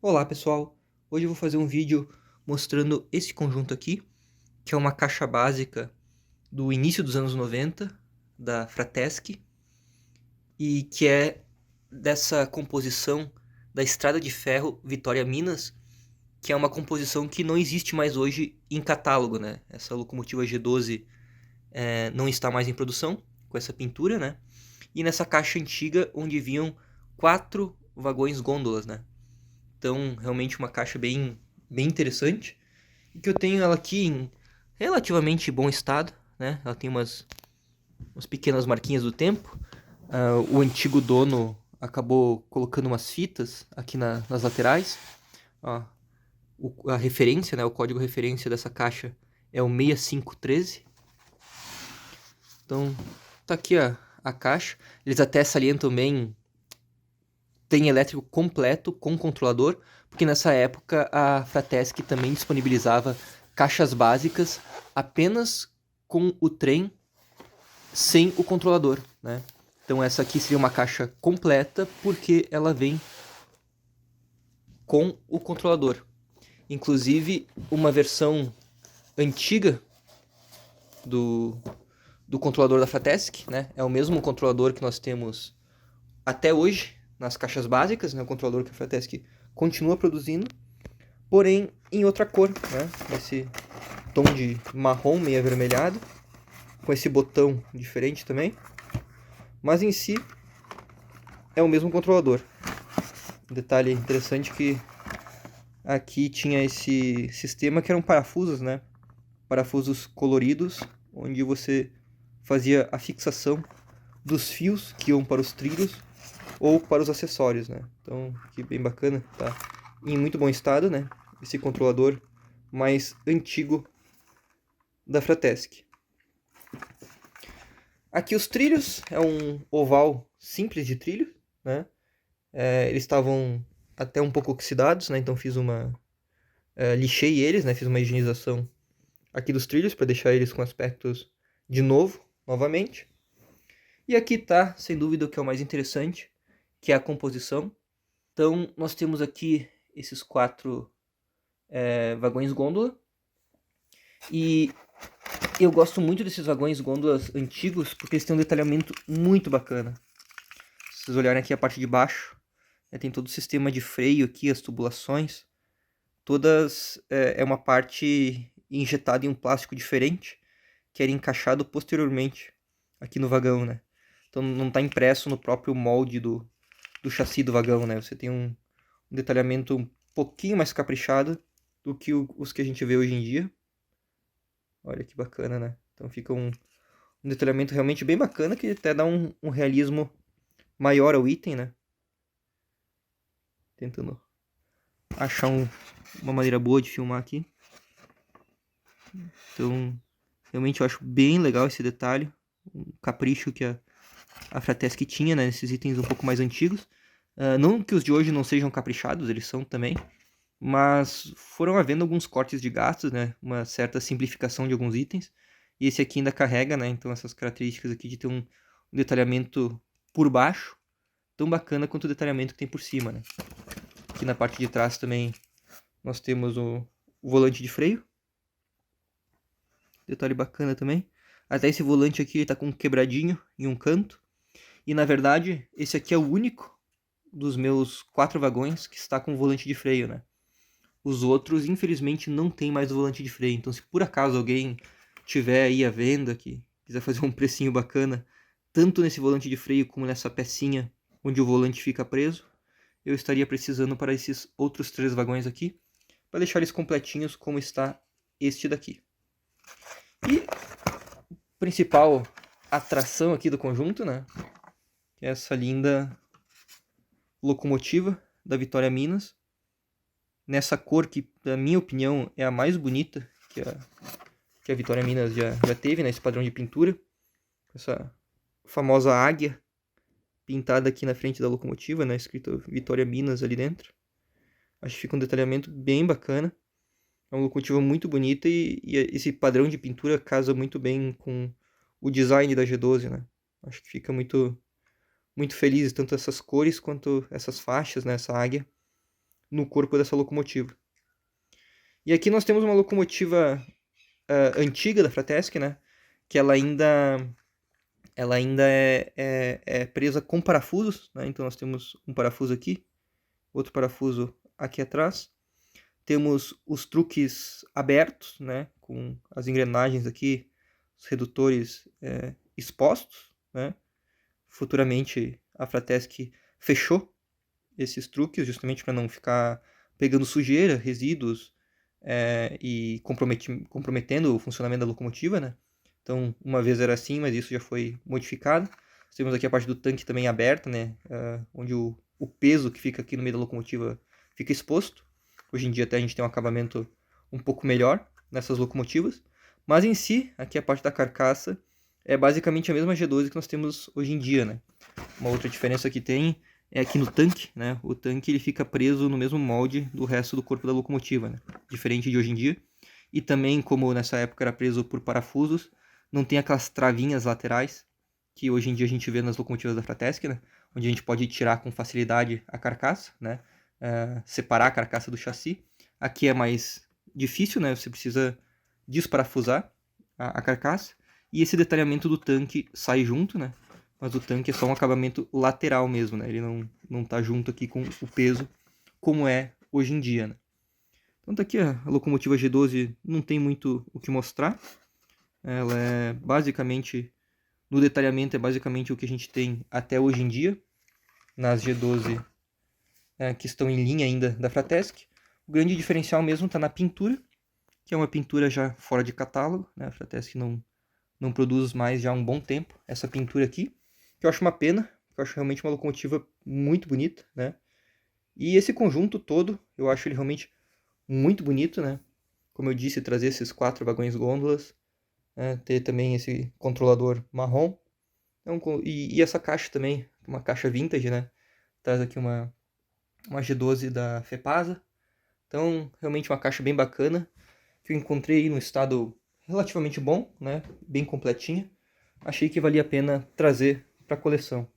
Olá pessoal, hoje eu vou fazer um vídeo mostrando esse conjunto aqui, que é uma caixa básica do início dos anos 90, da Fratesc, e que é dessa composição da Estrada de Ferro Vitória Minas, que é uma composição que não existe mais hoje em catálogo, né? Essa locomotiva G12 não está mais em produção, com essa pintura, né? E nessa caixa antiga, onde vinham 4 vagões gôndolas, né? Então, realmente uma caixa bem interessante. E que eu tenho ela aqui em relativamente bom estado, né? Ela tem umas pequenas marquinhas do tempo. O antigo dono acabou colocando umas fitas aqui nas laterais. Ó, a referência, né? O código referência dessa caixa é o 6513. Então, tá aqui a caixa. Eles até salientam bem, tem elétrico completo com controlador, porque nessa época a Fratesc também disponibilizava caixas básicas apenas com o trem sem o controlador, né? Então essa aqui seria uma caixa completa porque ela vem com o controlador. Inclusive uma versão antiga do, do controlador da Fratesc, né? É o mesmo controlador que nós temos até hoje nas caixas básicas, né? O controlador que a Fratesc continua produzindo, porém em outra cor, né? Esse tom de marrom meio avermelhado, com esse botão diferente também, mas em si é o mesmo controlador. Um detalhe interessante que aqui tinha esse sistema que eram parafusos, né? Parafusos coloridos, onde você fazia a fixação dos fios que iam para os trilhos ou para os acessórios, né? Então, que bem bacana, tá em muito bom estado, né? Esse controlador mais antigo da Fratesc. Aqui os trilhos, é um oval simples de trilho, né? Eles estavam até um pouco oxidados, né? Então fiz lixei eles, né? Fiz uma higienização aqui dos trilhos para deixar eles com aspectos de novo, novamente. E aqui tá, sem dúvida, o que é o mais interessante, que é a composição. Então nós temos aqui esses 4 vagões gôndola. E eu gosto muito desses vagões gôndolas antigos porque eles têm um detalhamento muito bacana. Se vocês olharem aqui a parte de baixo, tem todo o sistema de freio aqui, as tubulações. Todas é uma parte injetada em um plástico diferente, que era encaixado posteriormente aqui no vagão, né? Então não está impresso no próprio molde do chassi do vagão, né? Você tem um detalhamento um pouquinho mais caprichado do que os que a gente vê hoje em dia. Olha que bacana, né? Então fica um detalhamento realmente bem bacana, que até dá um realismo maior ao item, né? Tentando achar uma maneira boa de filmar aqui. Então, realmente eu acho bem legal esse detalhe. Um capricho que a Fratesc tinha, né, nesses itens um pouco mais antigos. Não que os de hoje não sejam caprichados, eles são também. Mas foram havendo alguns cortes de gastos, né? Uma certa simplificação de alguns itens. E esse aqui ainda carrega, né? Então essas características aqui de ter um detalhamento por baixo tão bacana quanto o detalhamento que tem por cima, né? Aqui na parte de trás também nós temos o volante de freio. Detalhe bacana também. Até esse volante aqui está com um quebradinho em um canto. E na verdade, esse aqui é o único dos meus 4 vagões que está com volante de freio, né? Os outros, infelizmente, não tem mais o volante de freio. Então, se por acaso alguém tiver aí à venda, que quiser fazer um precinho bacana, tanto nesse volante de freio como nessa pecinha onde o volante fica preso, eu estaria precisando para esses outros 3 vagões aqui, para deixar eles completinhos como está este daqui. E principal atração aqui do conjunto, né? Que é essa linda locomotiva da Vitória Minas, nessa cor que, na minha opinião, é a mais bonita que a Vitória Minas já teve, né? Esse padrão de pintura. Essa famosa águia pintada aqui na frente da locomotiva, né? Escrito Vitória Minas ali dentro. Acho que fica um detalhamento bem bacana. É uma locomotiva muito bonita e esse padrão de pintura casa muito bem com o design da G12, né? Acho que fica muito feliz, tanto essas cores quanto essas faixas, né? Essa águia. no corpo dessa locomotiva. E aqui nós temos uma locomotiva antiga da Fratesc, né? Que ela ainda é presa com parafusos, né? Então nós temos um parafuso aqui, outro parafuso aqui atrás. Temos os truques abertos, né? Com as engrenagens aqui, os redutores expostos, né? Futuramente a Fratesc fechou esses truques justamente para não ficar pegando sujeira, resíduos e comprometendo o funcionamento da locomotiva, né? Então, uma vez era assim, mas isso já foi modificado. Temos aqui a parte do tanque também aberta, né? Onde o peso que fica aqui no meio da locomotiva fica exposto. Hoje em dia até a gente tem um acabamento um pouco melhor nessas locomotivas. Mas em si, aqui a parte da carcaça é basicamente a mesma G12 que nós temos hoje em dia, né? Uma outra diferença que tem é aqui no tanque, né? O tanque ele fica preso no mesmo molde do resto do corpo da locomotiva, né? Diferente de hoje em dia. E também, como nessa época era preso por parafusos, não tem aquelas travinhas laterais que hoje em dia a gente vê nas locomotivas da Fratesc, né? Onde a gente pode tirar com facilidade a carcaça, né? Separar a carcaça do chassi. Aqui é mais difícil, né? Você precisa desparafusar a carcaça. E esse detalhamento do tanque sai junto, né? Mas o tanque é só um acabamento lateral mesmo, né? Ele não tá junto aqui com o peso, como é hoje em dia, né? Então tá aqui a locomotiva G12, não tem muito o que mostrar. Ela é basicamente, no detalhamento, é basicamente o que a gente tem até hoje em dia, nas G12 que estão em linha ainda da Fratesc. O grande diferencial mesmo está na pintura, que é uma pintura já fora de catálogo, né? A Fratesc não produz mais já há um bom tempo essa pintura aqui, que eu acho uma pena, porque eu acho realmente uma locomotiva muito bonita, né? E esse conjunto todo, eu acho ele realmente muito bonito, né? Como eu disse, trazer esses 4 vagões gôndolas, né? Ter também esse controlador marrom, então, e essa caixa também, uma caixa vintage, né? Traz aqui uma G12 da Fepasa, então realmente uma caixa bem bacana, que eu encontrei no estado relativamente bom, né? Bem completinha. Achei que valia a pena trazer para a coleção.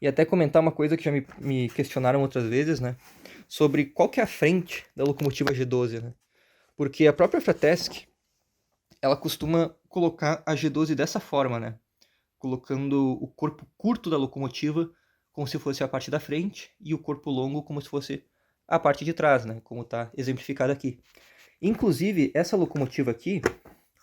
E até comentar uma coisa que já me questionaram outras vezes, né? Sobre qual que é a frente da locomotiva G12, né? Porque a própria Fratesc, ela costuma colocar a G12 dessa forma, né? Colocando o corpo curto da locomotiva como se fosse a parte da frente e o corpo longo como se fosse a parte de trás, né? Como está exemplificado aqui. Inclusive, essa locomotiva aqui,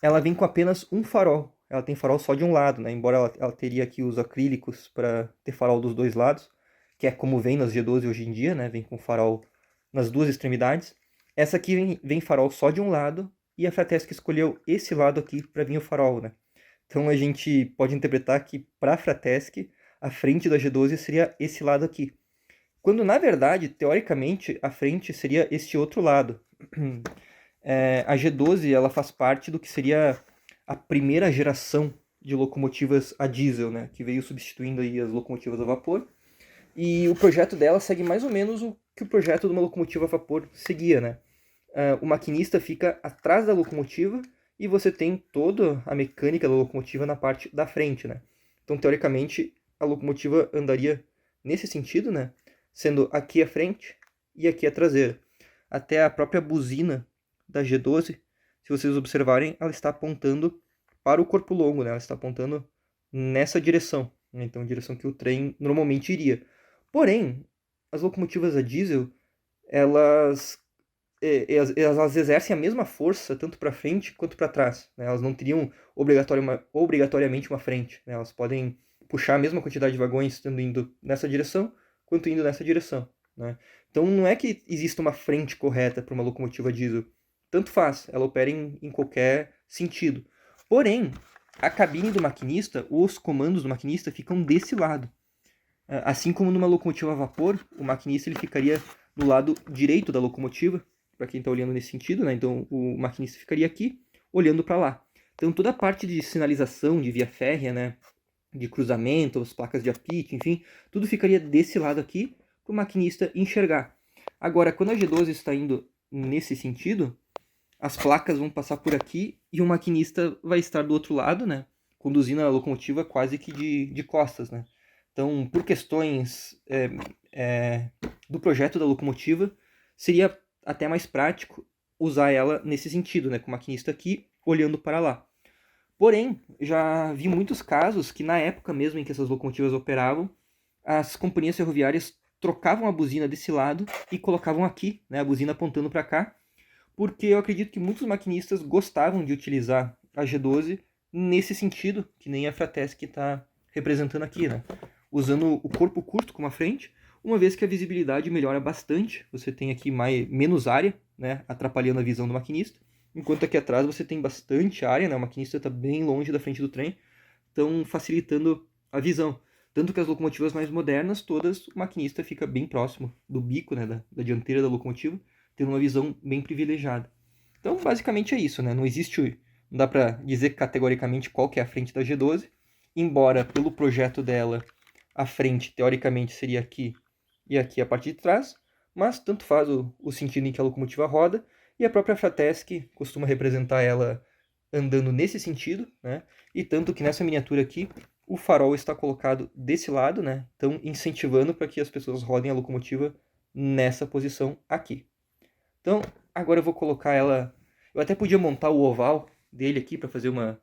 ela vem com apenas um farol. Ela tem farol só de um lado, né? Embora ela teria aqui os acrílicos para ter farol dos dois lados, que é como vem nas G12 hoje em dia, né? Vem com farol nas duas extremidades. Essa aqui vem farol só de um lado e a Fratesc escolheu esse lado aqui para vir o farol, né? Então a gente pode interpretar que para a Fratesc a frente da G12 seria esse lado aqui. Quando na verdade, teoricamente, a frente seria este outro lado. A G12 ela faz parte do que seria a primeira geração de locomotivas a diesel, né, que veio substituindo aí as locomotivas a vapor. E o projeto dela segue mais ou menos o que o projeto de uma locomotiva a vapor seguia, né? O maquinista fica atrás da locomotiva e você tem toda a mecânica da locomotiva na parte da frente, né? Então, teoricamente, a locomotiva andaria nesse sentido, né? Sendo aqui a frente e aqui a traseira. Até a própria buzina da G12, se vocês observarem, ela está apontando para o corpo longo, né? Ela está apontando nessa direção, né? Então, a direção que o trem normalmente iria. Porém, as locomotivas a diesel, elas exercem a mesma força tanto para frente quanto para trás, né? Elas não teriam obrigatoriamente uma frente, né? Elas podem puxar a mesma quantidade de vagões tanto indo nessa direção quanto indo nessa direção, né? Então não é que exista uma frente correta para uma locomotiva diesel. Tanto faz, ela opera em qualquer sentido. Porém, a cabine do maquinista, os comandos do maquinista ficam desse lado. Assim como numa locomotiva a vapor, o maquinista ele ficaria do lado direito da locomotiva, para quem está olhando nesse sentido, né? Então o maquinista ficaria aqui, olhando para lá. Então toda a parte de sinalização de via férrea, né? De cruzamento, as placas de apito, enfim, tudo ficaria desse lado aqui, para o maquinista enxergar. Agora, quando a G12 está indo nesse sentido, as placas vão passar por aqui e o maquinista vai estar do outro lado, né? Conduzindo a locomotiva quase que de costas, né? Então, por questões do projeto da locomotiva, seria até mais prático usar ela nesse sentido, né, com o maquinista aqui olhando para lá. Porém, já vi muitos casos que na época mesmo em que essas locomotivas operavam, as companhias ferroviárias trocavam a buzina desse lado e colocavam aqui, né, a buzina apontando para cá, porque eu acredito que muitos maquinistas gostavam de utilizar a G12 nesse sentido, que nem a Fratesc está representando aqui, né? Usando o corpo curto como a frente, uma vez que a visibilidade melhora bastante, você tem aqui menos área, né, atrapalhando a visão do maquinista, enquanto aqui atrás você tem bastante área, né, o maquinista está bem longe da frente do trem, então facilitando a visão. Tanto que as locomotivas mais modernas, todas, o maquinista fica bem próximo do bico, né, da dianteira da locomotiva, tendo uma visão bem privilegiada. Então, basicamente é isso, né? Não dá para dizer categoricamente qual que é a frente da G12, embora pelo projeto dela a frente teoricamente seria aqui e aqui a parte de trás, mas tanto faz o sentido em que a locomotiva roda, e a própria Fratesc costuma representar ela andando nesse sentido, né? E tanto que nessa miniatura aqui o farol está colocado desse lado, né? Então incentivando para que as pessoas rodem a locomotiva nessa posição aqui. Então, agora eu vou colocar ela. Eu até podia montar o oval dele aqui para fazer uma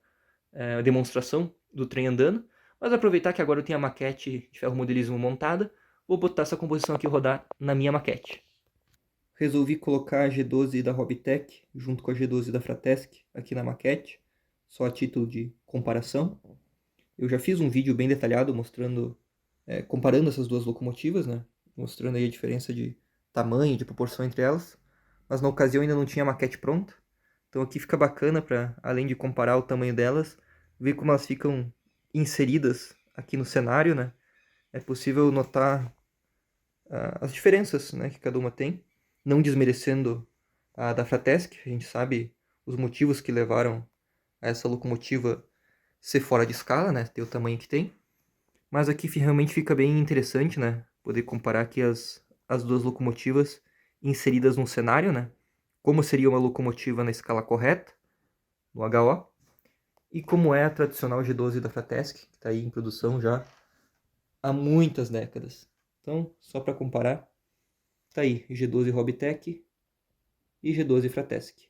demonstração do trem andando, mas aproveitar que agora eu tenho a maquete de ferromodelismo montada, vou botar essa composição aqui rodar na minha maquete. Resolvi colocar a G12 da Hobbytech junto com a G12 da Fratesc aqui na maquete, só a título de comparação. Eu já fiz um vídeo bem detalhado mostrando, comparando essas duas locomotivas, né? Mostrando aí a diferença de tamanho, de proporção entre elas. Mas na ocasião ainda não tinha a maquete pronta. Então aqui fica bacana para, além de comparar o tamanho delas, ver como elas ficam inseridas aqui no cenário, né? É possível notar as diferenças, né, que cada uma tem, não desmerecendo a da Fratesc. A gente sabe os motivos que levaram a essa locomotiva ser fora de escala, né, ter o tamanho que tem. Mas aqui realmente fica bem interessante, né, poder comparar aqui as duas locomotivas inseridas num cenário, né, como seria uma locomotiva na escala correta, no HO, e como é a tradicional G12 da Fratesc, que está aí em produção já há muitas décadas. Então, só para comparar, tá aí G12 Hobbytech e G12 Fratesc.